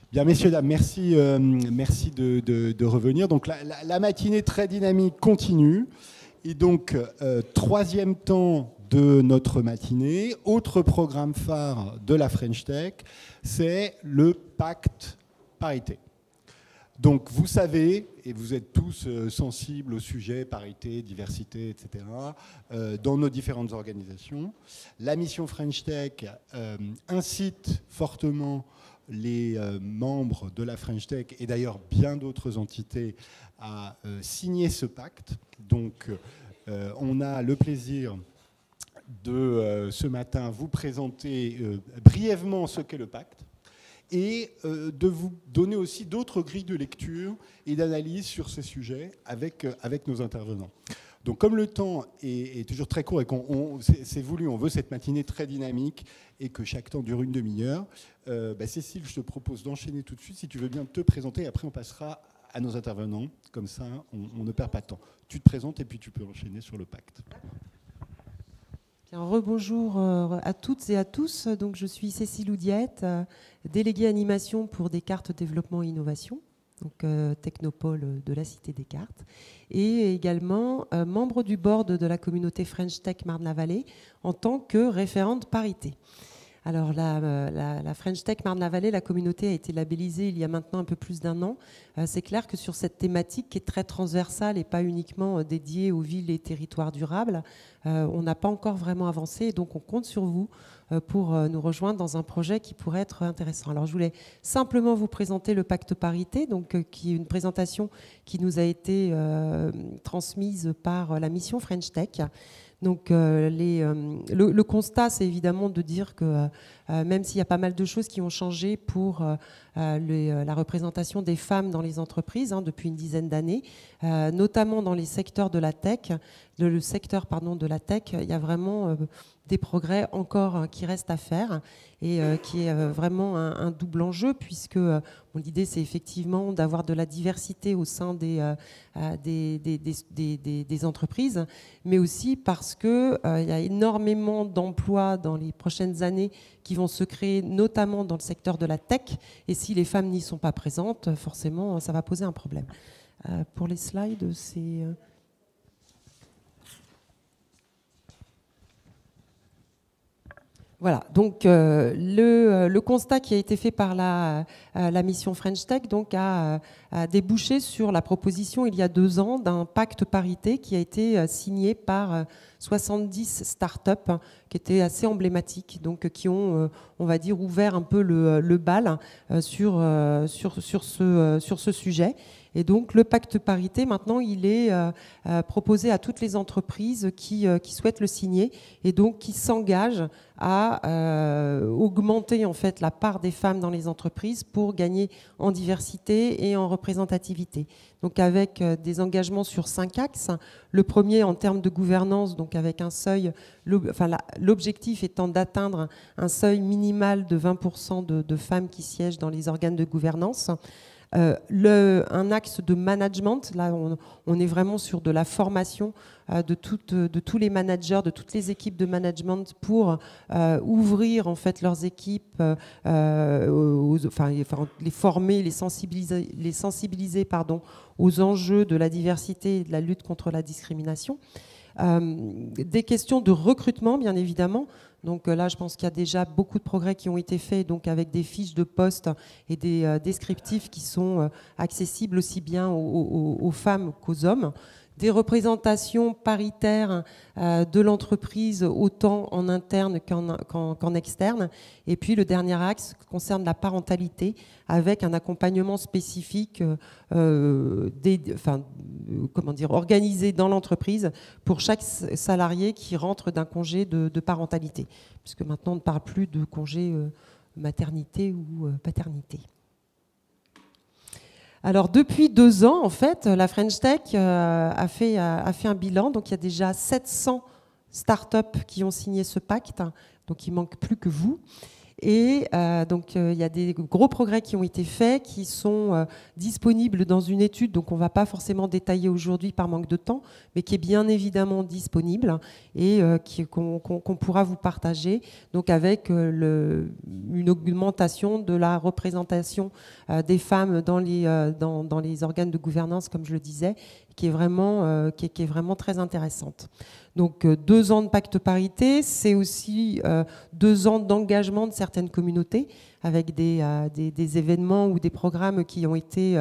Bien, messieurs, dames, merci, merci de revenir. Donc, la matinée très dynamique continue. Et donc, troisième temps de notre matinée, autre programme phare de la French Tech, c'est le pacte parité. Donc, vous savez, et vous êtes tous sensibles au sujet parité, diversité, etc., dans nos différentes organisations. La mission French Tech incite fortement les membres de la French Tech et d'ailleurs bien d'autres entités à signer ce pacte. Donc, on a le plaisir de ce matin vous présenter brièvement ce qu'est le pacte et de vous donner aussi d'autres grilles de lecture et d'analyse sur ces sujets avec nos intervenants. Donc comme le temps est toujours très court et c'est voulu, on veut cette matinée très dynamique et que chaque temps dure une demi-heure, Cécile, je te propose d'enchaîner tout de suite, si tu veux bien te présenter, et après on passera à nos intervenants, comme ça on ne perd pas de temps. Tu te présentes et puis tu peux enchaîner sur le pacte. Bien, rebonjour à toutes et à tous. Donc, je suis Cécile Oudiette, déléguée animation pour Descartes Développement et Innovation, donc technopole de la Cité Descartes, et également membre du board de la communauté French Tech Marne-la-Vallée en tant que référente parité. Alors, la French Tech Marne-la-Vallée, la communauté a été labellisée il y a maintenant un peu plus d'un an. C'est clair que sur cette thématique qui est très transversale et pas uniquement dédiée aux villes et territoires durables, on n'a pas encore vraiment avancé. Et donc, on compte sur vous pour nous rejoindre dans un projet qui pourrait être intéressant. Alors, je voulais simplement vous présenter le pacte parité, donc, qui est une présentation qui nous a été transmise par la mission French Tech. Donc le constat, c'est évidemment de dire que même s'il y a pas mal de choses qui ont changé pour la représentation des femmes dans les entreprises depuis une dizaine d'années, notamment dans les secteurs de la tech, le secteur de la tech, il y a vraiment des progrès encore qui restent à faire et qui est vraiment un double enjeu puisque l'idée c'est effectivement d'avoir de la diversité au sein des entreprises, mais aussi parce qu'il y a énormément d'emplois dans les prochaines années qui vont se créer, notamment dans le secteur de la tech, et si les femmes n'y sont pas présentes, forcément ça va poser un problème. Pour les slides, c'est... Voilà, donc le constat qui a été fait par la mission French Tech donc, a débouché sur la proposition il y a 2 ans d'un pacte parité qui a été signé par 70 startups qui étaient assez emblématiques, donc qui ont, on va dire, ouvert un peu le bal sur ce sujet. Et donc le pacte parité, maintenant, il est proposé à toutes les entreprises qui souhaitent le signer et donc qui s'engagent à augmenter en fait la part des femmes dans les entreprises pour gagner en diversité et en représentativité. Donc avec des engagements sur 5 axes. Le premier en termes de gouvernance, donc avec un seuil, l'objectif étant d'atteindre un seuil minimal de 20% de femmes qui siègent dans les organes de gouvernance. Un axe de management, là on est vraiment sur de la formation de tous les managers, de toutes les équipes de management pour ouvrir en fait leurs équipes, les former, les sensibiliser aux enjeux de la diversité et de la lutte contre la discrimination. Des questions de recrutement, bien évidemment. Donc là, je pense qu'il y a déjà beaucoup de progrès qui ont été faits, donc avec des fiches de poste et des descriptifs qui sont accessibles aussi bien aux femmes qu'aux hommes. Des représentations paritaires de l'entreprise, autant en interne qu'en externe. Et puis le dernier axe concerne la parentalité, avec un accompagnement spécifique organisé dans l'entreprise pour chaque salarié qui rentre d'un congé de parentalité. Puisque maintenant, on ne parle plus de congé maternité ou paternité. Alors, depuis 2 ans, en fait, la French Tech a fait un bilan. Donc, il y a déjà 700 startups qui ont signé ce pacte. Donc, il ne manque plus que vous. Et donc, il y a des gros progrès qui ont été faits, qui sont disponibles dans une étude, donc on ne va pas forcément détailler aujourd'hui par manque de temps, mais qui est bien évidemment disponible et qu'on pourra vous partager, donc avec une augmentation de la représentation des femmes dans les organes de gouvernance, comme je le disais, qui est vraiment très intéressante. Donc 2 ans de pacte parité, c'est aussi 2 ans d'engagement de certaines communautés avec des événements ou des programmes qui ont été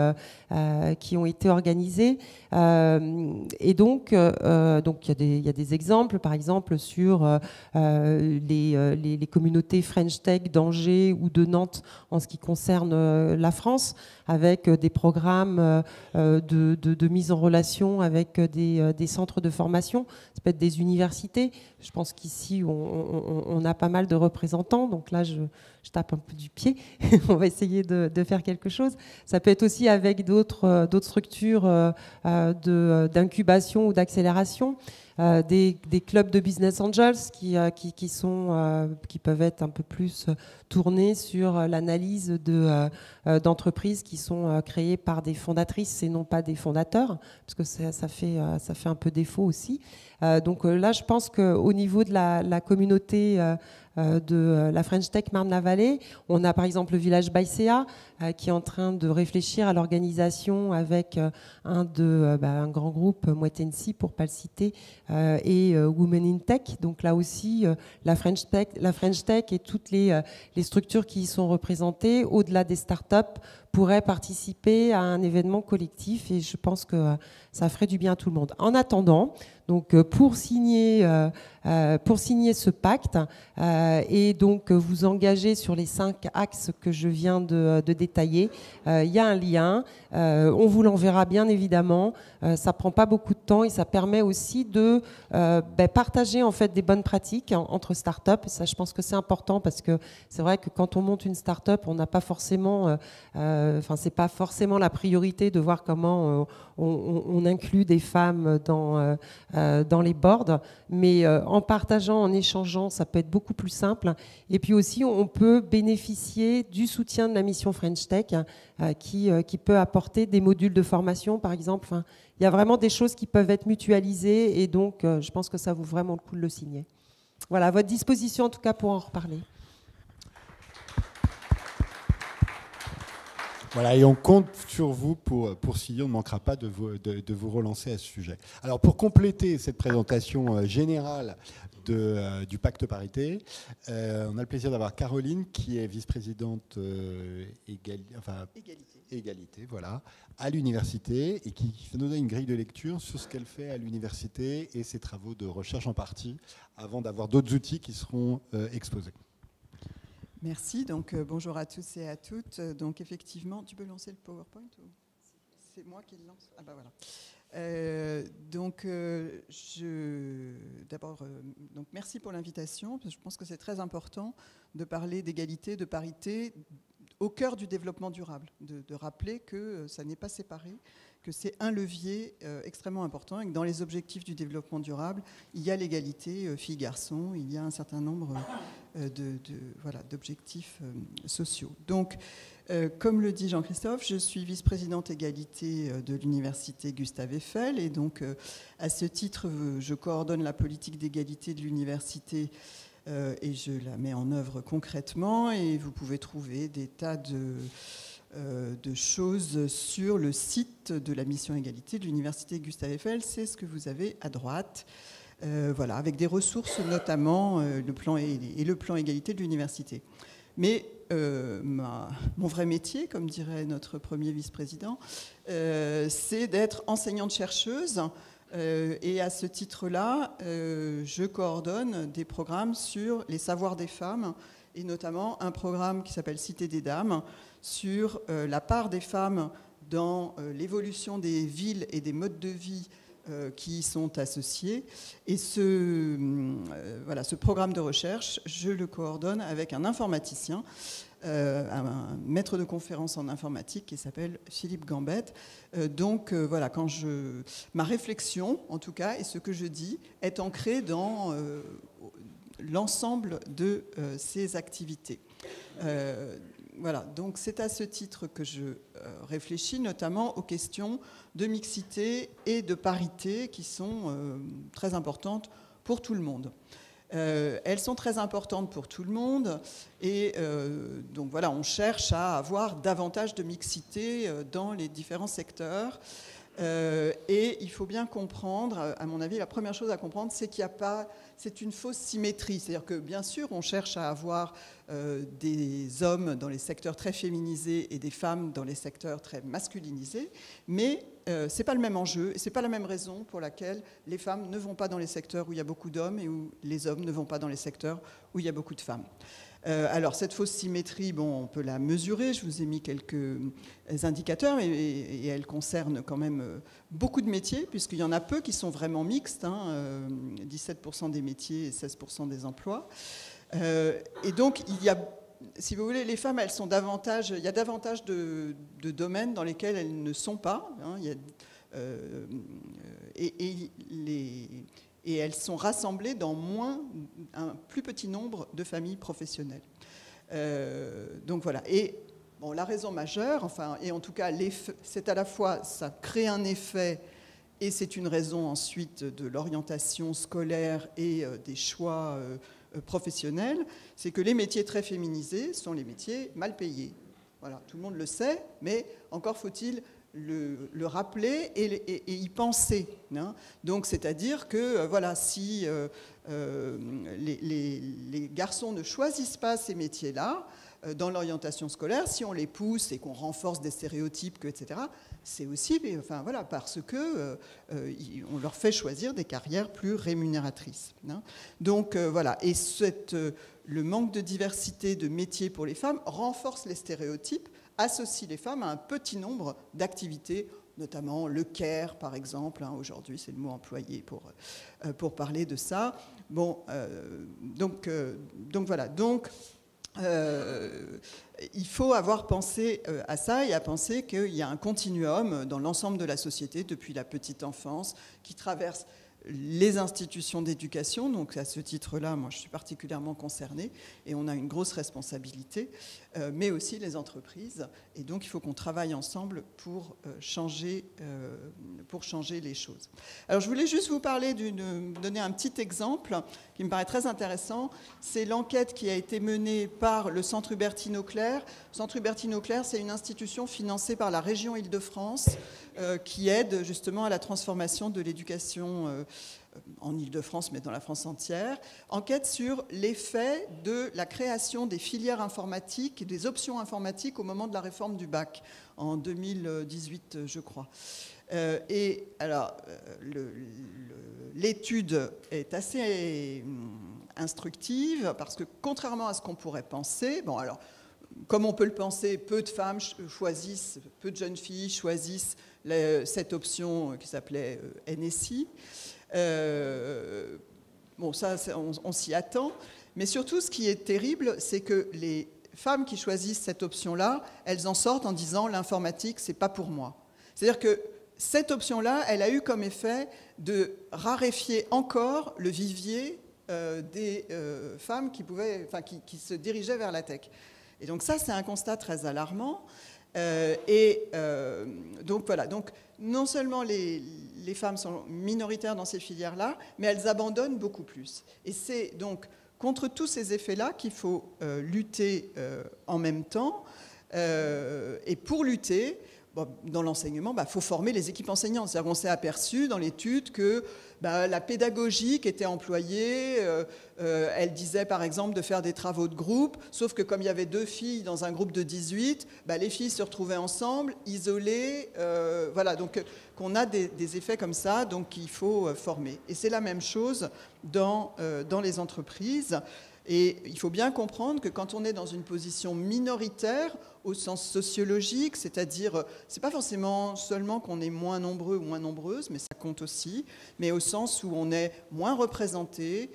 organisés. Et donc, il y a des exemples, par exemple, sur les communautés French Tech d'Angers ou de Nantes en ce qui concerne la France, avec des programmes de mise en relation avec des centres de formation. Ça peut être des universités. Je pense qu'ici, on a pas mal de représentants. Donc là, je tape un peu du pied. On va essayer de faire quelque chose. Ça peut être aussi avec d'autres structures d'incubation ou d'accélération. Des clubs de business angels qui peuvent être un peu plus tournés sur l'analyse d'entreprises qui sont créées par des fondatrices et non pas des fondateurs, parce que ça fait un peu défaut aussi. Donc là, je pense qu'au niveau de la communauté de la French Tech Marne-la-Vallée, on a par exemple le village Baïséa qui est en train de réfléchir à l'organisation avec un grand groupe, Mouettensi pour ne pas le citer, et Women in Tech. Donc là aussi, la French Tech et toutes les structures qui y sont représentées, au-delà des startups, pourraient participer à un événement collectif, et je pense que ça ferait du bien à tout le monde. En attendant, donc pour signer ce pacte et donc vous engager sur les 5 axes que je viens de détailler, il y a un lien. On vous l'enverra bien évidemment. Ça prend pas beaucoup de temps et ça permet aussi de partager en fait des bonnes pratiques entre startups. Ça, je pense que c'est important parce que c'est vrai que quand on monte une startup, on n'a pas forcément, c'est pas forcément la priorité de voir comment on inclut des femmes dans les boards, mais en partageant, en échangeant, ça peut être beaucoup plus simple. Et puis aussi, on peut bénéficier du soutien de la mission French Tech qui peut apporter des modules de formation, par exemple. Enfin, il y a vraiment des choses qui peuvent être mutualisées et donc je pense que ça vaut vraiment le coup de le signer. Voilà, à votre disposition en tout cas pour en reparler. Voilà, et on compte sur vous pour signer, on ne manquera pas de vous relancer à ce sujet. Alors pour compléter cette présentation générale du pacte parité, on a le plaisir d'avoir Caroline qui est vice-présidente égalité, voilà, à l'université et qui va nous donner une grille de lecture sur ce qu'elle fait à l'université et ses travaux de recherche en partie, avant d'avoir d'autres outils qui seront exposés. Merci. Donc, bonjour à tous et à toutes. Donc, effectivement, tu peux lancer le PowerPoint ou c'est moi qui le lance? Ah bah voilà. D'abord, merci pour l'invitation. Je pense que c'est très important de parler d'égalité, de parité au cœur du développement durable, de rappeler que ça n'est pas séparé, que c'est un levier extrêmement important et que dans les objectifs du développement durable, il y a l'égalité filles-garçons, il y a un certain nombre d'objectifs sociaux. Donc, comme le dit Jean-Christophe, je suis vice-présidente égalité de l'université Gustave Eiffel et donc à ce titre, je coordonne la politique d'égalité de l'université et je la mets en œuvre concrètement et vous pouvez trouver des tas de choses sur le site de la mission égalité de l'université Gustave Eiffel. C'est ce que vous avez à droite. Voilà, avec des ressources notamment le plan égalité de l'université. Mais mon vrai métier, comme dirait notre premier vice-président, c'est d'être enseignante-chercheuse. Et à ce titre-là, je coordonne des programmes sur les savoirs des femmes, et notamment un programme qui s'appelle Cité des Dames, sur la part des femmes dans l'évolution des villes et des modes de vie qui y sont associés. Et ce programme de recherche, je le coordonne avec un informaticien, un maître de conférence en informatique qui s'appelle Philippe Gambette. Ma réflexion, en tout cas, et ce que je dis, est ancré dans l'ensemble de ces activités. Voilà, donc c'est à ce titre que je réfléchis notamment aux questions de mixité et de parité qui sont très importantes pour tout le monde. Elles sont très importantes pour tout le monde et donc voilà, on cherche à avoir davantage de mixité dans les différents secteurs. Et il faut bien comprendre, à mon avis, la première chose à comprendre, c'est qu'il n'y a pas, c'est une fausse symétrie. C'est-à-dire que bien sûr, on cherche à avoir des hommes dans les secteurs très féminisés et des femmes dans les secteurs très masculinisés, mais ce n'est pas le même enjeu et ce n'est pas la même raison pour laquelle les femmes ne vont pas dans les secteurs où il y a beaucoup d'hommes et où les hommes ne vont pas dans les secteurs où il y a beaucoup de femmes. Alors, cette fausse symétrie, bon, on peut la mesurer. Je vous ai mis quelques indicateurs et elle concerne quand même beaucoup de métiers, puisqu'il y en a peu qui sont vraiment mixtes, 17% des métiers et 16% des emplois. Et donc, il y a, si vous voulez, les femmes, elles sont davantage, il y a davantage de domaines dans lesquels elles ne sont pas. Il y a, et elles sont rassemblées dans un plus petit nombre de familles professionnelles. Donc voilà. Et bon, la raison majeure, enfin, et en tout cas, c'est à la fois, ça crée un effet, et c'est une raison ensuite de l'orientation scolaire et des choix professionnels, c'est que les métiers très féminisés sont les métiers mal payés. Voilà, tout le monde le sait, mais encore faut-il le rappeler et y penser. Donc, c'est-à-dire que voilà, si les garçons ne choisissent pas ces métiers-là dans l'orientation scolaire, si on les pousse et qu'on renforce des stéréotypes, etc., c'est aussi, enfin voilà, parce que on leur fait choisir des carrières plus rémunératrices. Donc voilà, et le manque de diversité de métiers pour les femmes renforce les stéréotypes, associe les femmes à un petit nombre d'activités, notamment le care, par exemple. Aujourd'hui, c'est le mot employé pour parler de ça. Bon, donc voilà. Donc, il faut avoir pensé à ça et à penser qu'il y a un continuum dans l'ensemble de la société, depuis la petite enfance, qui traverse les institutions d'éducation. Donc à ce titre-là, moi je suis particulièrement concernée et on a une grosse responsabilité, mais aussi les entreprises. Et donc il faut qu'on travaille ensemble pour changer les choses. Alors je voulais juste vous donner un petit exemple qui me paraît très intéressant. C'est l'enquête qui a été menée par le Centre Hubertine-Auclair. Le Centre Hubertine-Auclair, c'est une institution financée par la région Île-de-France qui aide justement à la transformation de l'éducation en Île-de-France, mais dans la France entière. Enquête sur l'effet de la création des filières informatiques et des options informatiques au moment de la réforme du bac, en 2018, je crois. Et alors, l'étude est assez instructive, parce que contrairement à ce qu'on pourrait penser, bon alors, comme on peut le penser, peu de femmes choisissent, peu de jeunes filles choisissent cette option qui s'appelait NSI. Bon, ça, on s'y attend. Mais surtout, ce qui est terrible, c'est que les femmes qui choisissent cette option-là, elles en sortent en disant « l'informatique, c'est pas pour moi ». C'est-à-dire que cette option-là, elle a eu comme effet de raréfier encore le vivier des femmes qui se dirigeaient vers la tech. Et donc ça, c'est un constat très alarmant. Donc voilà, donc non seulement les femmes sont minoritaires dans ces filières-là, mais elles abandonnent beaucoup plus. Et c'est donc contre tous ces effets-là qu'il faut lutter en même temps. Et pour lutter, dans l'enseignement, faut former les équipes enseignantes. C'est-à-dire qu'on s'est aperçu dans l'étude que la pédagogie qui était employée, elle disait par exemple de faire des travaux de groupe, sauf que comme il y avait 2 filles dans un groupe de 18, les filles se retrouvaient ensemble, isolées, voilà, donc qu'on a des effets comme ça, donc il faut former. Et c'est la même chose dans les entreprises. Et il faut bien comprendre que quand on est dans une position minoritaire, au sens sociologique, c'est-à-dire, c'est pas forcément seulement qu'on est moins nombreux ou moins nombreuses, mais ça compte aussi, mais au sens où on est moins représenté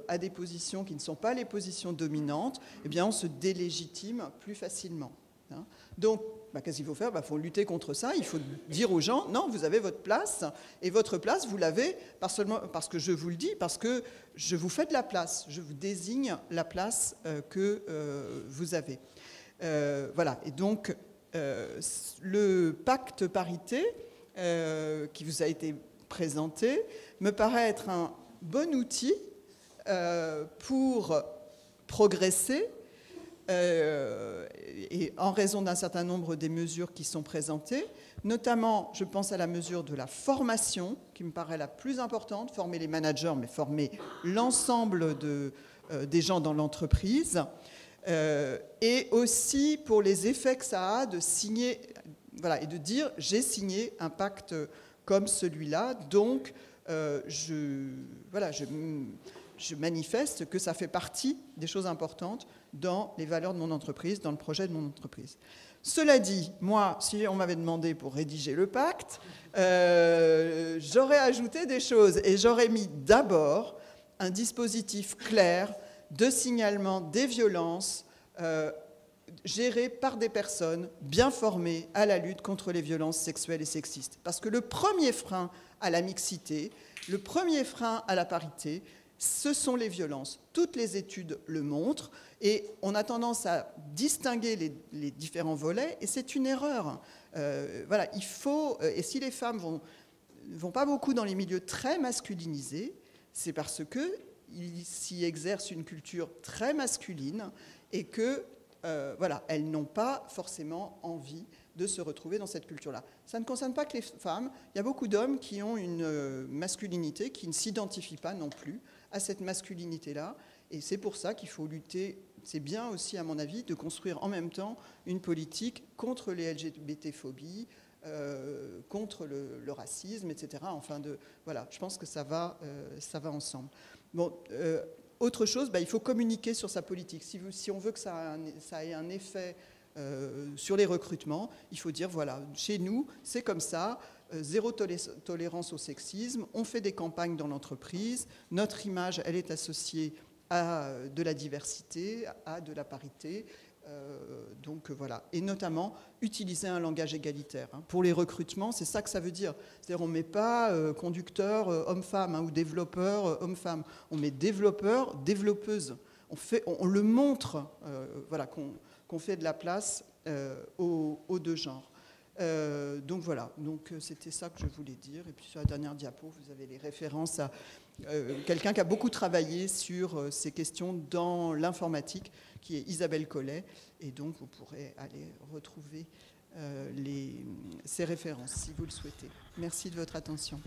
à des positions qui ne sont pas les positions dominantes, eh bien on se délégitime plus facilement. Hein. Donc, qu'est-ce qu'il faut faire? Il faut lutter contre ça. Il faut dire aux gens, non, vous avez votre place, et votre place, vous l'avez, pas seulement parce que je vous le dis, parce que je vous fais de la place, je vous désigne la place que vous avez. Voilà, et donc, le pacte parité qui vous a été présenté me paraît être un bon outil pour progresser, et en raison d'un certain nombre des mesures qui sont présentées, notamment, je pense à la mesure de la formation, qui me paraît la plus importante, former les managers, mais former l'ensemble des gens dans l'entreprise, et aussi pour les effets que ça a de signer, voilà, et de dire, j'ai signé un pacte comme celui-là, donc je manifeste que ça fait partie des choses importantes dans les valeurs de mon entreprise, dans le projet de mon entreprise. Cela dit, moi, si on m'avait demandé pour rédiger le pacte, j'aurais ajouté des choses et j'aurais mis d'abord un dispositif clair de signalement des violences géré par des personnes bien formées à la lutte contre les violences sexuelles et sexistes. Parce que le premier frein à la mixité, le premier frein à la parité, ce sont les violences. Toutes les études le montrent et on a tendance à distinguer les différents volets et c'est une erreur. Voilà, il faut, et si les femmes vont pas beaucoup dans les milieux très masculinisés, c'est parce qu'ils s'y exercent une culture très masculine et que voilà, elles n'ont pas forcément envie de se retrouver dans cette culture-là. Ça ne concerne pas que les femmes. Il y a beaucoup d'hommes qui ont une masculinité qui ne s'identifient pas non plus à cette masculinité-là. Et c'est pour ça qu'il faut lutter. C'est bien aussi, à mon avis, de construire en même temps une politique contre les LGBT-phobies, contre le racisme, etc. Enfin, voilà, je pense que ça va ensemble. Bon, autre chose, il faut communiquer sur sa politique. Si on veut que ça ait un effet sur les recrutements, il faut dire, voilà, chez nous, c'est comme ça, zéro tolérance au sexisme, on fait des campagnes dans l'entreprise, notre image, elle est associée à de la diversité, à de la parité, donc voilà. Et notamment, utiliser un langage égalitaire. Hein. Pour les recrutements, c'est ça que ça veut dire. C'est-à-dire, on ne met pas conducteur homme-femme ou développeur homme-femme. On met développeur, développeuse. On le montre, voilà, qu'on fait de la place aux deux genres. Donc voilà, donc c'était ça que je voulais dire. Et puis sur la dernière diapo, vous avez les références à quelqu'un qui a beaucoup travaillé sur ces questions dans l'informatique, qui est Isabelle Collet. Et donc vous pourrez aller retrouver ces références si vous le souhaitez. Merci de votre attention.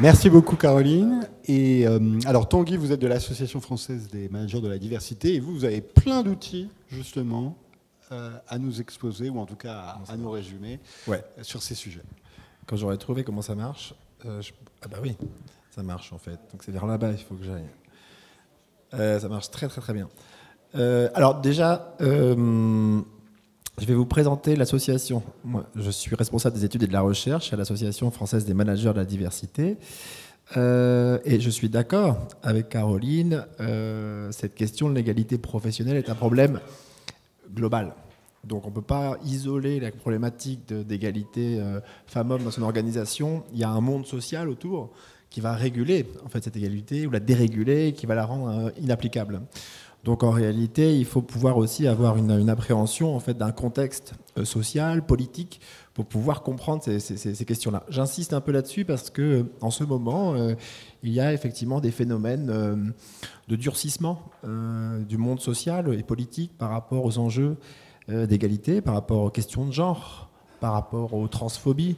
Merci beaucoup Caroline. Et alors Tanguy, vous êtes de l'Association française des managers de la diversité et vous avez plein d'outils justement à nous exposer ou en tout cas à nous résumer sur ces sujets. Quand j'aurais trouvé comment ça marche, ah bah oui, ça marche en fait. Donc c'est vers là-bas il faut que j'aille. Ça marche très très très bien. Alors déjà, je vais vous présenter l'association. Moi, je suis responsable des études et de la recherche à l'Association française des managers de la diversité. Et je suis d'accord avec Caroline, cette question de l'égalité professionnelle est un problème global. Donc on ne peut pas isoler la problématique d'égalité femmes-hommes dans son organisation. Il y a un monde social autour qui va réguler en fait, cette égalité ou la déréguler, qui va la rendre inapplicable. Donc en réalité, il faut pouvoir aussi avoir une appréhension en fait, d'un contexte social, politique, pour pouvoir comprendre ces questions-là. J'insiste un peu là-dessus parce qu'en ce moment, il y a effectivement des phénomènes de durcissement du monde social et politique par rapport aux enjeux d'égalité, par rapport aux questions de genre, par rapport aux transphobies,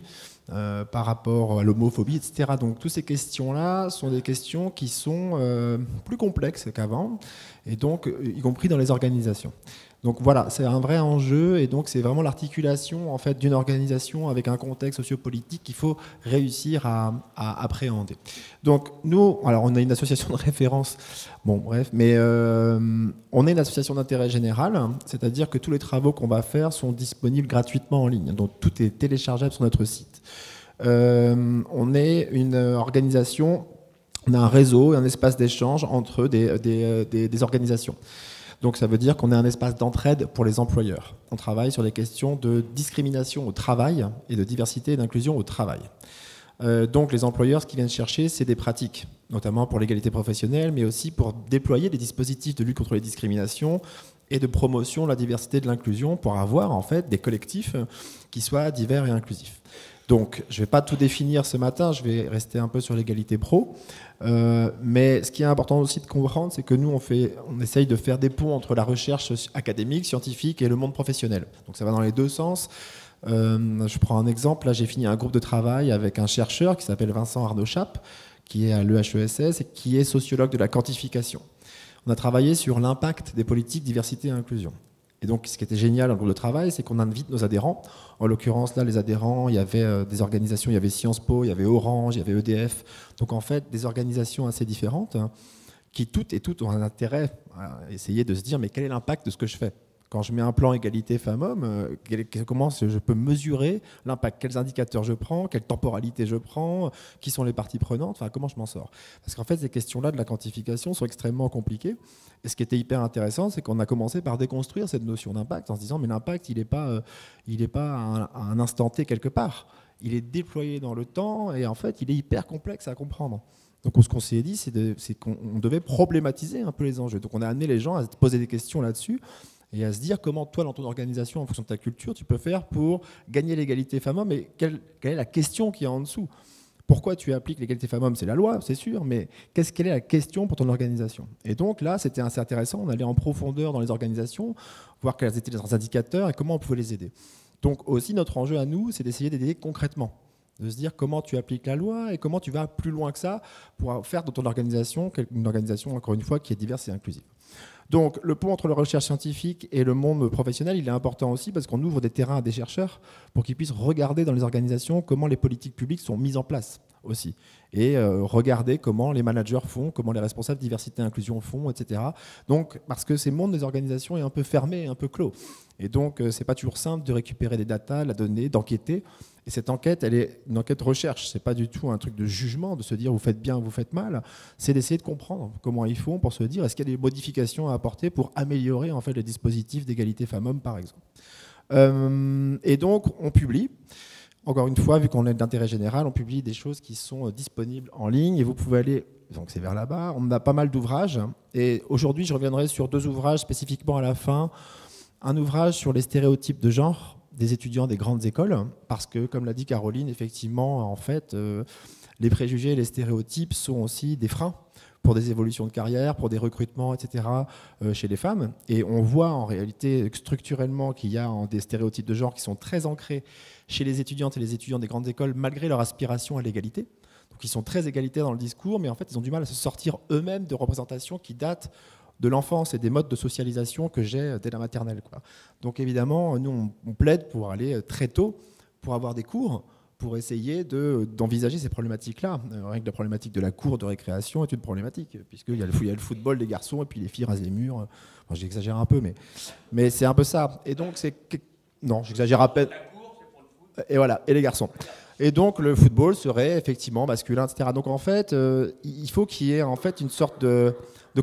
par rapport à l'homophobie, etc. Donc toutes ces questions-là sont des questions qui sont plus complexes qu'avant, et donc y compris dans les organisations. Donc voilà, c'est un vrai enjeu, et donc c'est vraiment l'articulation en fait d'une organisation avec un contexte sociopolitique qu'il faut réussir à appréhender. Donc nous, alors on a une association de référence, bon bref, mais on est une association d'intérêt général, c'est-à-dire que tous les travaux qu'on va faire sont disponibles gratuitement en ligne, donc tout est téléchargeable sur notre site. On est une organisation, on a un réseau et un espace d'échange entre des organisations. Donc ça veut dire qu'on est un espace d'entraide pour les employeurs. On travaille sur les questions de discrimination au travail et de diversité et d'inclusion au travail. Donc les employeurs, ce qu'ils viennent chercher, c'est des pratiques, notamment pour l'égalité professionnelle, mais aussi pour déployer des dispositifs de lutte contre les discriminations et de promotion de la diversité et de l'inclusion pour avoir en fait des collectifs qui soient divers et inclusifs. Donc je ne vais pas tout définir ce matin, je vais rester un peu sur l'égalité pro, mais ce qui est important aussi de comprendre, c'est que nous on essaye de faire des ponts entre la recherche académique, scientifique et le monde professionnel. Donc ça va dans les deux sens. Je prends un exemple, là j'ai fini un groupe de travail avec un chercheur qui s'appelle Vincent Arnaud-Chappe, qui est à l'EHESS et qui est sociologue de la quantification. On a travaillé sur l'impact des politiques diversité et inclusion. Et donc ce qui était génial dans le groupe de travail, c'est qu'on invite nos adhérents. En l'occurrence là les adhérents, il y avait des organisations, il y avait Sciences Po, il y avait Orange, il y avait EDF. Donc en fait des organisations assez différentes qui toutes et toutes ont un intérêt à essayer de se dire mais quel est l'impact de ce que je fais ? Quand je mets un plan égalité femmes-hommes, comment je peux mesurer l'impact? Quels indicateurs je prends? Quelle temporalité je prends? Qui sont les parties prenantes? Enfin, comment je m'en sors? Parce qu'en fait, ces questions-là de la quantification sont extrêmement compliquées. Et ce qui était hyper intéressant, c'est qu'on a commencé par déconstruire cette notion d'impact en se disant mais l'impact, il n'est pas à un instant T quelque part. Il est déployé dans le temps et en fait, il est hyper complexe à comprendre. Donc ce qu'on s'est dit, c'est qu'on devait problématiser un peu les enjeux. Donc on a amené les gens à se poser des questions là-dessus et à se dire comment toi, dans ton organisation, en fonction de ta culture, tu peux faire pour gagner l'égalité femmes-hommes et quelle est la question qui est en dessous. Pourquoi tu appliques l'égalité femmes-hommes? C'est la loi, c'est sûr, mais quelle est la question pour ton organisation? Et donc là, c'était assez intéressant, on allait en profondeur dans les organisations, voir quels étaient leurs indicateurs et comment on pouvait les aider. Donc aussi, notre enjeu à nous, c'est d'essayer d'aider concrètement, de se dire comment tu appliques la loi et comment tu vas plus loin que ça pour faire de ton organisation une organisation, encore une fois, qui est diverse et inclusive. Donc le pont entre la recherche scientifique et le monde professionnel, il est important aussi parce qu'on ouvre des terrains à des chercheurs pour qu'ils puissent regarder dans les organisations comment les politiques publiques sont mises en place aussi. Et regarder comment les managers font, comment les responsables diversité et inclusion font, etc. Donc, parce que ces mondes des organisations est un peu fermé, un peu clos. Et donc, c'est pas toujours simple de récupérer des datas, la donner, d'enquêter. Et cette enquête, elle est une enquête recherche. C'est pas du tout un truc de jugement, de se dire vous faites bien, vous faites mal. C'est d'essayer de comprendre comment ils font pour se dire est-ce qu'il y a des modifications à apporter pour améliorer en fait les dispositifs d'égalité femmes-hommes, par exemple. Et donc, on publie. Encore une fois, vu qu'on est d'intérêt général, on publie des choses qui sont disponibles en ligne et vous pouvez aller, donc c'est vers là-bas, on a pas mal d'ouvrages et aujourd'hui je reviendrai sur 2 ouvrages spécifiquement à la fin. Un ouvrage sur les stéréotypes de genre des étudiants des grandes écoles parce que, comme l'a dit Caroline, effectivement, en fait, les préjugés et les stéréotypes sont aussi des freins pour des évolutions de carrière, pour des recrutements, etc. Chez les femmes. Et on voit en réalité structurellement qu'il y a des stéréotypes de genre qui sont très ancrés chez les étudiantes et les étudiants des grandes écoles, malgré leur aspiration à l'égalité. Donc ils sont très égalitaires dans le discours, mais en fait ils ont du mal à se sortir eux-mêmes de représentations qui datent de l'enfance et des modes de socialisation que j'ai dès la maternelle, quoi. Donc évidemment, nous on plaide pour aller très tôt, pour avoir des cours, pour essayer d'envisager ces problématiques-là. Rien que la problématique de la cour de récréation est une problématique, puisqu'il y a le football des garçons et puis les filles rasent les murs. Enfin, j'exagère un peu, mais c'est un peu ça. Et donc, non, j'exagère à peine. La cour, c'est pour le foot. Et voilà, et les garçons. Et donc, le football serait effectivement masculin, etc. Donc, en fait, il faut qu'il y ait en fait une sorte de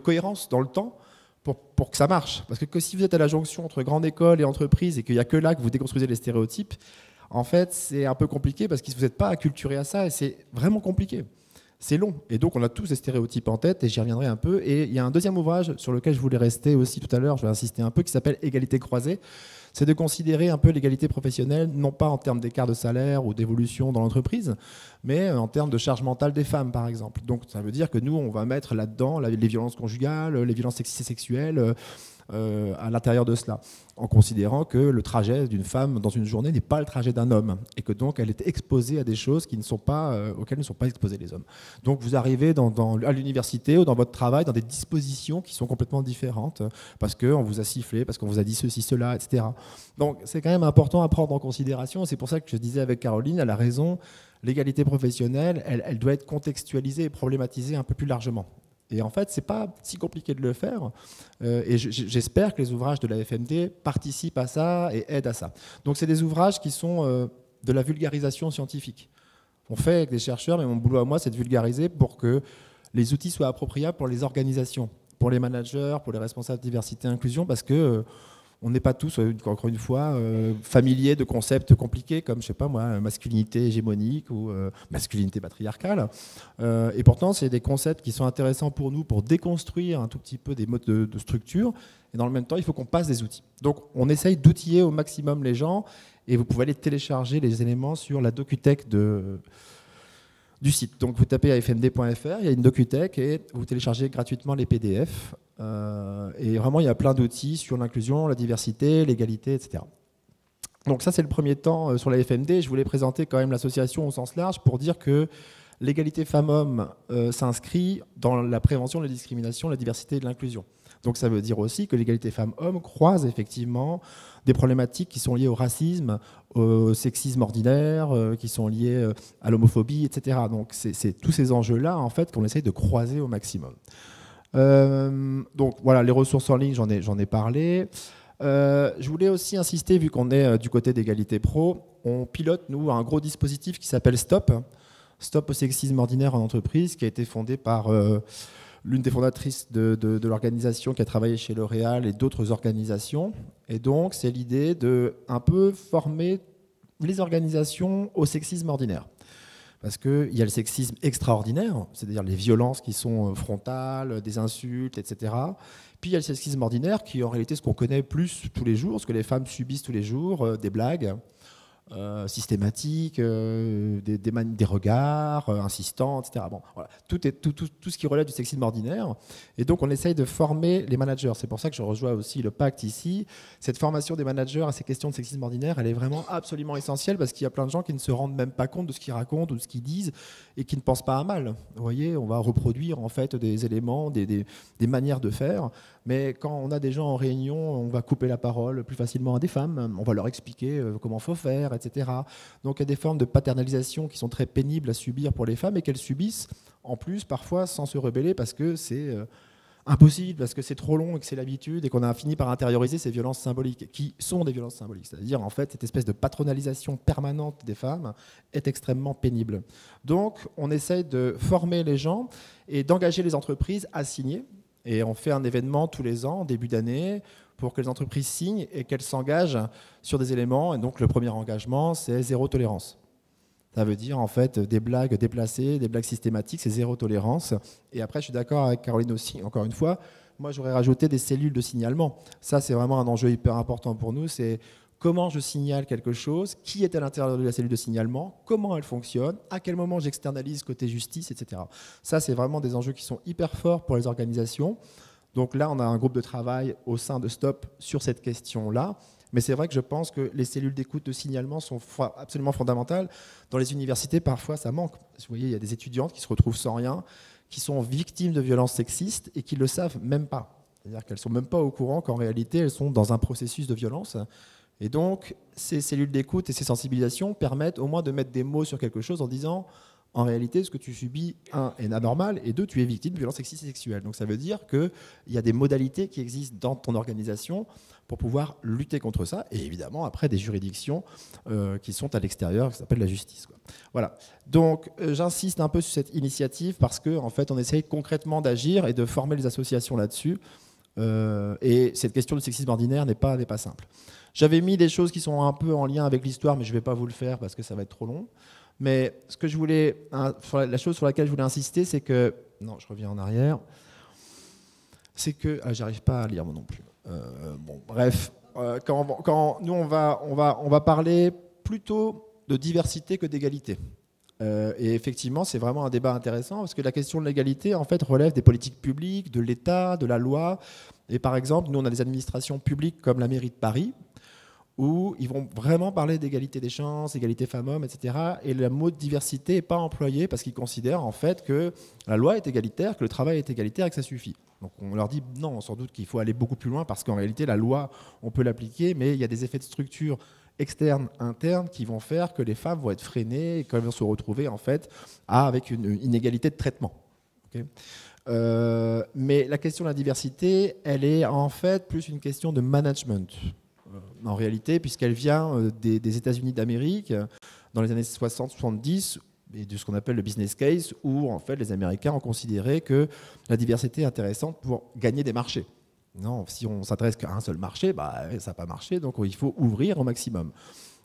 cohérence dans le temps pour que ça marche. Parce que si vous êtes à la jonction entre grande école et entreprise et qu'il n'y a que là que vous déconstruisez les stéréotypes, en fait, c'est un peu compliqué parce que vous n'êtes pas acculturé à ça et c'est vraiment compliqué. C'est long. Et donc, on a tous ces stéréotypes en tête et j'y reviendrai un peu. Et il y a un deuxième ouvrage sur lequel je voulais rester aussi tout à l'heure, je vais insister un peu, qui s'appelle Égalité croisée. C'est de considérer un peu l'égalité professionnelle, non pas en termes d'écart de salaire ou d'évolution dans l'entreprise, mais en termes de charge mentale des femmes, par exemple. Donc, ça veut dire que nous, on va mettre là-dedans les violences conjugales, les violences sexistes et sexuelles, à l'intérieur de cela, en considérant que le trajet d'une femme dans une journée n'est pas le trajet d'un homme et que donc elle est exposée à des choses qui ne sont pas, auxquelles ne sont pas exposés les hommes. Donc vous arrivez à l'université ou dans votre travail dans des dispositions qui sont complètement différentes parce qu'on vous a sifflé, parce qu'on vous a dit ceci, cela, etc. Donc c'est quand même important à prendre en considération. C'est pour ça que je disais avec Caroline, elle a raison, l'égalité professionnelle, elle doit être contextualisée et problématisée un peu plus largement. Et en fait, ce n'est pas si compliqué de le faire. Et j'espère que les ouvrages de la FMD participent à ça et aident à ça. Donc, c'est des ouvrages qui sont de la vulgarisation scientifique. On fait avec des chercheurs, mais mon boulot à moi, c'est de vulgariser pour que les outils soient appropriables pour les organisations, pour les managers, pour les responsables diversité et inclusion, parce que on n'est pas tous, encore une fois, familiers de concepts compliqués comme, je sais pas moi, masculinité hégémonique ou masculinité patriarcale. Et pourtant, c'est des concepts qui sont intéressants pour nous pour déconstruire un tout petit peu des modes de structure. Et dans le même temps, il faut qu'on passe des outils. Donc, on essaye d'outiller au maximum les gens. Et vous pouvez aller télécharger les éléments sur la docutech du site. Donc, vous tapez afmd.fr, il y a une docutech et vous téléchargez gratuitement les PDF. Et vraiment, il y a plein d'outils sur l'inclusion, la diversité, l'égalité, etc. Donc ça, c'est le premier temps sur la FMD. Je voulais présenter quand même l'association au sens large pour dire que l'égalité femmes-hommes s'inscrit dans la prévention de la discrimination, la diversité et de l'inclusion. Donc ça veut dire aussi que l'égalité femmes-hommes croise effectivement des problématiques qui sont liées au racisme, au sexisme ordinaire, qui sont liées à l'homophobie, etc. Donc c'est tous ces enjeux-là en fait qu'on essaye de croiser au maximum. Donc voilà, les ressources en ligne, j'en ai parlé. Je voulais aussi insister, vu qu'on est du côté d'égalité pro, on pilote nous un gros dispositif qui s'appelle Stop au sexisme ordinaire en entreprise, qui a été fondé par l'une des fondatrices de l'organisation qui a travaillé chez L'Oréal et d'autres organisations. Et donc c'est l'idée de un peu former les organisations au sexisme ordinaire. Parce qu'il y a le sexisme extraordinaire, c'est-à-dire les violences qui sont frontales, des insultes, etc. Puis il y a le sexisme ordinaire qui est en réalité ce qu'on connaît plus tous les jours, ce que les femmes subissent tous les jours, des blagues systématiques, des regards insistants, etc. Bon, voilà. Tout ce qui relève du sexisme ordinaire. Et donc on essaye de former les managers. C'est pour ça que je rejoins aussi le pacte ici. Cette formation des managers à ces questions de sexisme ordinaire, elle est vraiment absolument essentielle parce qu'il y a plein de gens qui ne se rendent même pas compte de ce qu'ils racontent ou de ce qu'ils disent et qui ne pensent pas à mal. Vous voyez, on va reproduire en fait des éléments, des manières de faire. Mais quand on a des gens en réunion, on va couper la parole plus facilement à des femmes. On va leur expliquer comment il faut faire, etc. Donc il y a des formes de paternalisation qui sont très pénibles à subir pour les femmes et qu'elles subissent en plus parfois sans se rebeller parce que c'est impossible, parce que c'est trop long et que c'est l'habitude et qu'on a fini par intérioriser ces violences symboliques qui sont des violences symboliques. C'est-à-dire en fait cette espèce de patronalisation permanente des femmes est extrêmement pénible. Donc on essaye de former les gens et d'engager les entreprises à signer. Et on fait un événement tous les ans, en début d'année, pour que les entreprises signent et qu'elles s'engagent sur des éléments. Et donc le premier engagement, c'est zéro tolérance. Ça veut dire en fait des blagues déplacées, des blagues systématiques, c'est zéro tolérance. Et après, je suis d'accord avec Caroline aussi, encore une fois, moi j'aurais rajouté des cellules de signalement. Ça, c'est vraiment un enjeu hyper important pour nous, c'est comment je signale quelque chose, qui est à l'intérieur de la cellule de signalement, comment elle fonctionne, à quel moment j'externalise côté justice, etc. Ça, c'est vraiment des enjeux qui sont hyper forts pour les organisations. Donc là, on a un groupe de travail au sein de Stop sur cette question-là. Mais c'est vrai que je pense que les cellules d'écoute de signalement sont absolument fondamentales. Dans les universités, parfois, ça manque. Vous voyez, il y a des étudiantes qui se retrouvent sans rien, qui sont victimes de violences sexistes et qui ne le savent même pas. C'est-à-dire qu'elles ne sont même pas au courant qu'en réalité, elles sont dans un processus de violence. Et donc, ces cellules d'écoute et ces sensibilisations permettent au moins de mettre des mots sur quelque chose en disant, en réalité, ce que tu subis, un, est anormal, et deux, tu es victime de violences sexistes et sexuelles. Donc ça veut dire qu'il y a des modalités qui existent dans ton organisation pour pouvoir lutter contre ça, et évidemment, après, des juridictions qui sont à l'extérieur, qui s'appellent la justice, quoi. Voilà. Donc, j'insiste un peu sur cette initiative parce qu'en fait, on essaye concrètement d'agir et de former les associations là-dessus. Et cette question du sexisme ordinaire n'est pas simple. J'avais mis des choses qui sont un peu en lien avec l'histoire, mais je ne vais pas vous le faire parce que ça va être trop long. Mais ce que je voulais, la chose sur laquelle je voulais insister, c'est que, non, je reviens en arrière, c'est que, j'arrive pas à lire moi non plus. Bon, bref, quand nous on va parler plutôt de diversité que d'égalité. Et effectivement, c'est vraiment un débat intéressant parce que la question de l'égalité, en fait, relève des politiques publiques, de l'État, de la loi. Et par exemple, nous, on a des administrations publiques comme la mairie de Paris, où ils vont vraiment parler d'égalité des chances, égalité femmes-hommes, etc. Et le mot diversité n'est pas employé parce qu'ils considèrent en fait que la loi est égalitaire, que le travail est égalitaire et que ça suffit. Donc on leur dit non, sans doute qu'il faut aller beaucoup plus loin parce qu'en réalité, la loi, on peut l'appliquer, mais il y a des effets de structure externes, internes, qui vont faire que les femmes vont être freinées et qu'elles vont se retrouver en fait avec une inégalité de traitement. Okay. Mais la question de la diversité, elle est en fait plus une question de management. En réalité, puisqu'elle vient des États-Unis d'Amérique, dans les années 60-70, et de ce qu'on appelle le business case, où en fait les Américains ont considéré que la diversité est intéressante pour gagner des marchés. Non, si on s'intéresse qu'à un seul marché, ça n'a pas marché, donc il faut ouvrir au maximum.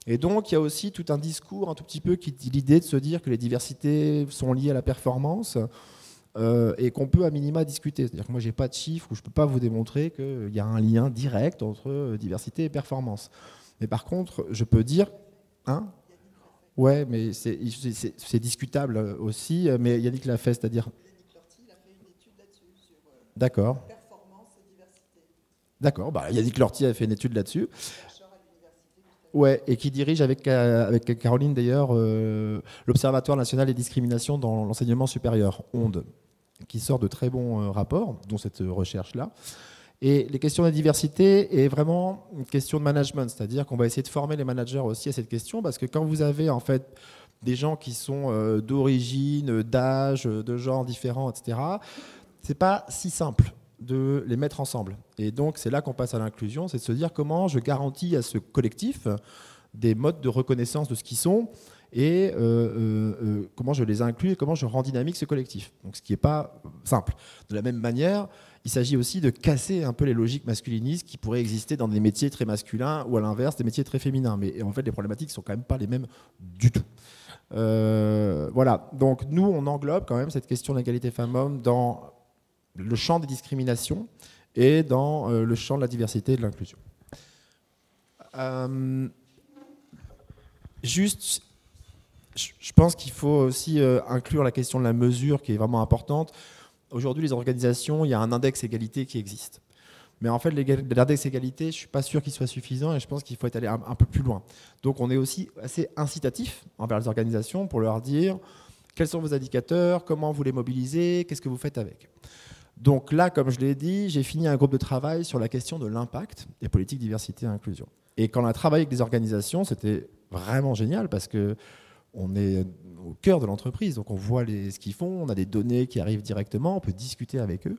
Et donc il y a aussi tout un discours un tout petit peu qui dit l'idée de se dire que les diversités sont liées à la performance et qu'on peut à minima discuter. C'est-à-dire que moi, je n'ai pas de chiffres où je ne peux pas vous démontrer qu'il y a un lien direct entre diversité et performance. Mais par contre, je peux dire... Ouais, mais c'est discutable aussi. Mais Yannick l'a fait, c'est-à-dire... Yannick Lorty, il a fait une étude là-dessus, sur D'accord. performance et diversité. D'accord, Yannick Lorty a fait une étude là-dessus. Ouais, et qui dirige avec Caroline d'ailleurs l'Observatoire national des discriminations dans l'enseignement supérieur, ONDE, qui sort de très bons rapports, dont cette recherche-là. Et les questions de diversité est vraiment une question de management, c'est-à-dire qu'on va essayer de former les managers aussi à cette question, parce que quand vous avez en fait des gens qui sont d'origine, d'âge, de genre différents, etc., c'est pas si simple de les mettre ensemble. Et donc, c'est là qu'on passe à l'inclusion, c'est de se dire comment je garantis à ce collectif des modes de reconnaissance de ce qu'ils sont et comment je les inclus et comment je rends dynamique ce collectif. Donc, ce qui n'est pas simple. De la même manière, il s'agit aussi de casser un peu les logiques masculinistes qui pourraient exister dans des métiers très masculins ou à l'inverse, des métiers très féminins. Mais en fait, les problématiques ne sont quand même pas les mêmes du tout. Voilà. Donc, nous, on englobe quand même cette question de l'égalité femmes-hommes dans le champ des discriminations et dans le champ de la diversité et de l'inclusion. Juste, je pense qu'il faut aussi inclure la question de la mesure qui est vraiment importante. Aujourd'hui, les organisations, il y a un index égalité qui existe. Mais en fait, l'index égalité, je ne suis pas sûr qu'il soit suffisant et je pense qu'il faut aller un peu plus loin. Donc, on est aussi assez incitatif envers les organisations pour leur dire quels sont vos indicateurs, comment vous les mobilisez, qu'est-ce que vous faites avec. Donc là, comme je l'ai dit, j'ai fini un groupe de travail sur la question de l'impact des politiques diversité et inclusion. Et quand on a travaillé avec des organisations, c'était vraiment génial parce qu'on est au cœur de l'entreprise. Donc on voit ce qu'ils font, on a des données qui arrivent directement, on peut discuter avec eux.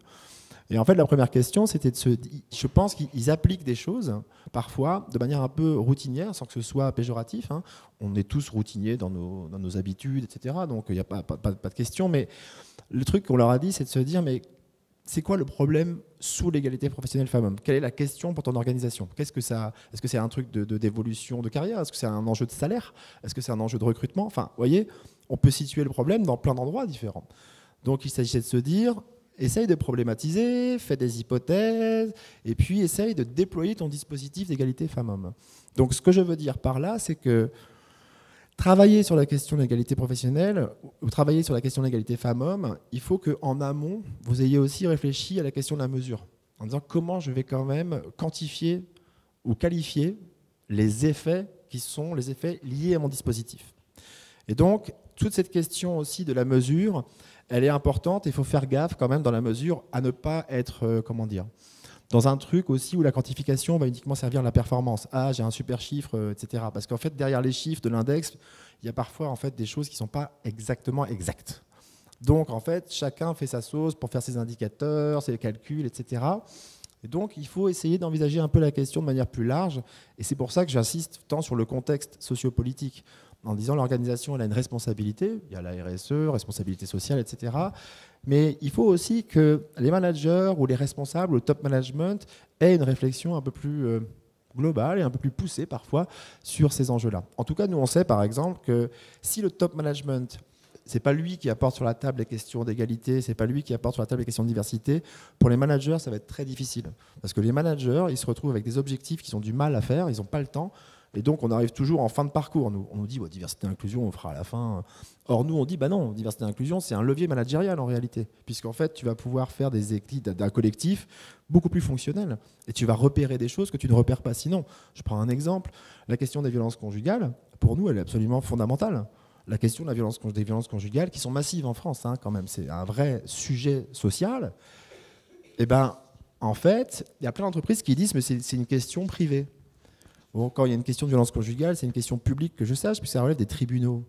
Et en fait, la première question, c'était je pense qu'ils appliquent des choses, parfois, de manière un peu routinière, sans que ce soit péjoratif. Hein. On est tous routiniers dans nos habitudes, etc. Donc il n'y a pas de question. Mais le truc qu'on leur a dit, c'est de se dire, mais c'est quoi le problème sous l'égalité professionnelle femmes-hommes? Quelle est la question pour ton organisation? Est-ce que c'est un truc d'évolution de carrière? Est-ce que c'est un enjeu de salaire? Est-ce que c'est un enjeu de recrutement? Enfin, vous voyez, on peut situer le problème dans plein d'endroits différents. Donc, il s'agissait de se dire, essaye de problématiser, fais des hypothèses, et puis essaye de déployer ton dispositif d'égalité femmes-hommes. Donc, ce que je veux dire par là, c'est que travailler sur la question de l'égalité professionnelle ou travailler sur la question de l'égalité femmes-hommes, il faut qu'en amont, vous ayez aussi réfléchi à la question de la mesure, en disant comment je vais quand même quantifier ou qualifier les effets qui sont les effets liés à mon dispositif. Et donc, toute cette question aussi de la mesure, elle est importante et il faut faire gaffe quand même dans la mesure à ne pas être, dans un truc aussi où la quantification va uniquement servir à la performance. Ah, j'ai un super chiffre, etc. Parce qu'en fait, derrière les chiffres de l'index, il y a parfois en fait, des choses qui ne sont pas exactement exactes. Donc, en fait, chacun fait sa sauce pour faire ses indicateurs, ses calculs, etc. Et donc, il faut essayer d'envisager un peu la question de manière plus large. Et c'est pour ça que j'insiste tant sur le contexte sociopolitique, en disant l'organisation elle a une responsabilité. Il y a la RSE, responsabilité sociale, etc. Mais il faut aussi que les managers ou les responsables, le top management, aient une réflexion un peu plus globale et un peu plus poussée parfois sur ces enjeux-là. En tout cas, nous, on sait par exemple que si le top management, c'est pas lui qui apporte sur la table les questions d'égalité, c'est pas lui qui apporte sur la table les questions de diversité, pour les managers, ça va être très difficile. Parce que les managers, ils se retrouvent avec des objectifs qu'ils ont du mal à faire, ils n'ont pas le temps. Et donc, on arrive toujours en fin de parcours. On nous dit, diversité et inclusion, on fera à la fin. Or, nous, on dit, non, diversité et inclusion, c'est un levier managérial en réalité. Puisqu'en fait, tu vas pouvoir faire des équipes d'un collectif beaucoup plus fonctionnel. Et tu vas repérer des choses que tu ne repères pas sinon. Je prends un exemple. La question des violences conjugales, pour nous, elle est absolument fondamentale. La question des violences conjugales, qui sont massives en France, hein, quand même. C'est un vrai sujet social. Et en fait, il y a plein d'entreprises qui disent, mais c'est une question privée. Bon, quand il y a une question de violence conjugale, c'est une question publique que je sache, puisque ça relève des tribunaux.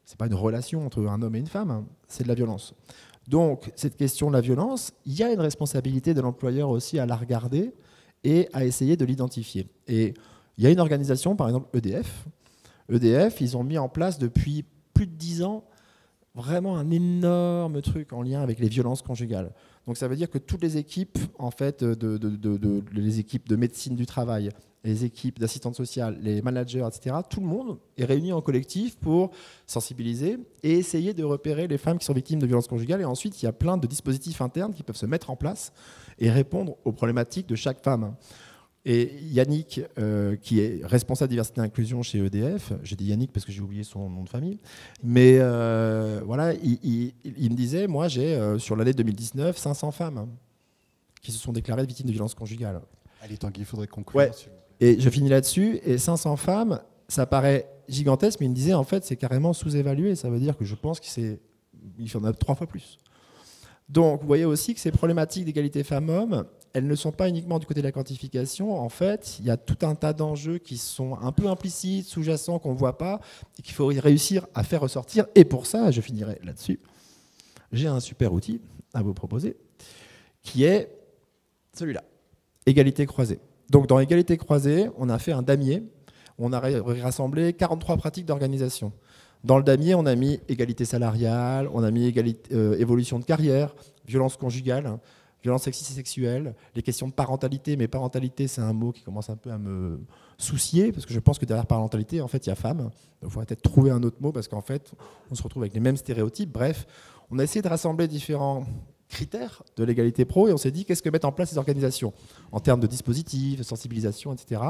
Ce n'est pas une relation entre un homme et une femme, hein, c'est de la violence. Donc, cette question de la violence, il y a une responsabilité de l'employeur aussi à la regarder et à essayer de l'identifier. Et il y a une organisation, par exemple EDF. EDF, ils ont mis en place depuis plus de 10 ans vraiment un énorme truc en lien avec les violences conjugales. Donc ça veut dire que toutes les équipes, en fait, les équipes de médecine du travail, les équipes d'assistantes sociales, les managers, etc., tout le monde est réuni en collectif pour sensibiliser et essayer de repérer les femmes qui sont victimes de violences conjugales. Et ensuite, il y a plein de dispositifs internes qui peuvent se mettre en place et répondre aux problématiques de chaque femme. Et Yannick, qui est responsable diversité et inclusion chez EDF, j'ai dit Yannick parce que j'ai oublié son nom de famille, mais voilà, il me disait, moi j'ai sur l'année 2019 500 femmes qui se sont déclarées victimes de violences conjugales. Allez, tant qu'il faudrait conclure. Ouais. Et je finis là-dessus, et 500 femmes, ça paraît gigantesque, mais il me disait en fait c'est carrément sous-évalué, ça veut dire que je pense qu'il y en a 3 fois plus. Donc vous voyez aussi que ces problématiques d'égalité femmes-hommes, elles ne sont pas uniquement du côté de la quantification. En fait, il y a tout un tas d'enjeux qui sont un peu implicites, sous-jacents, qu'on ne voit pas, et qu'il faut réussir à faire ressortir. Et pour ça, je finirai là-dessus, j'ai un super outil à vous proposer, qui est celui-là, égalité croisée. Donc dans égalité croisée, on a fait un damier, on a rassemblé 43 pratiques d'organisation. Dans le damier, on a mis égalité salariale, on a mis évolution de carrière, violence conjugale, violence sexiste et sexuelle, les questions de parentalité, mais parentalité, c'est un mot qui commence un peu à me soucier, parce que je pense que derrière parentalité, en fait, il y a femme. Il faudrait peut-être trouver un autre mot, parce qu'en fait, on se retrouve avec les mêmes stéréotypes. Bref, on a essayé de rassembler différents critères de l'égalité pro, et on s'est dit, qu'est-ce que mettent en place ces organisations, en termes de dispositifs, de sensibilisation, etc.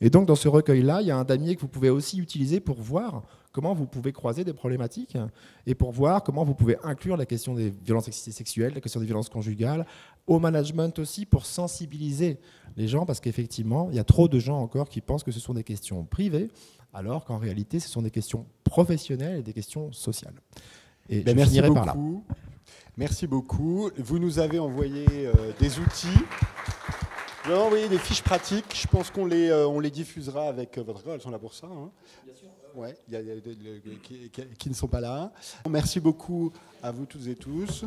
Et donc, dans ce recueil-là, il y a un damier que vous pouvez aussi utiliser pour voir comment vous pouvez croiser des problématiques et pour voir comment vous pouvez inclure la question des violences sexistes et sexuelles, la question des violences conjugales, au management aussi, pour sensibiliser les gens, parce qu'effectivement, il y a trop de gens encore qui pensent que ce sont des questions privées, alors qu'en réalité, ce sont des questions professionnelles et des questions sociales. Et je finirai par là. Merci beaucoup. Vous nous avez envoyé des outils. Vous avez envoyé des fiches pratiques. Je pense qu'on les diffusera avec votre école. Elles sont là pour ça. Hein. Bien sûr. Ouais, il y a qui ne sont pas là. Merci beaucoup à vous toutes et tous.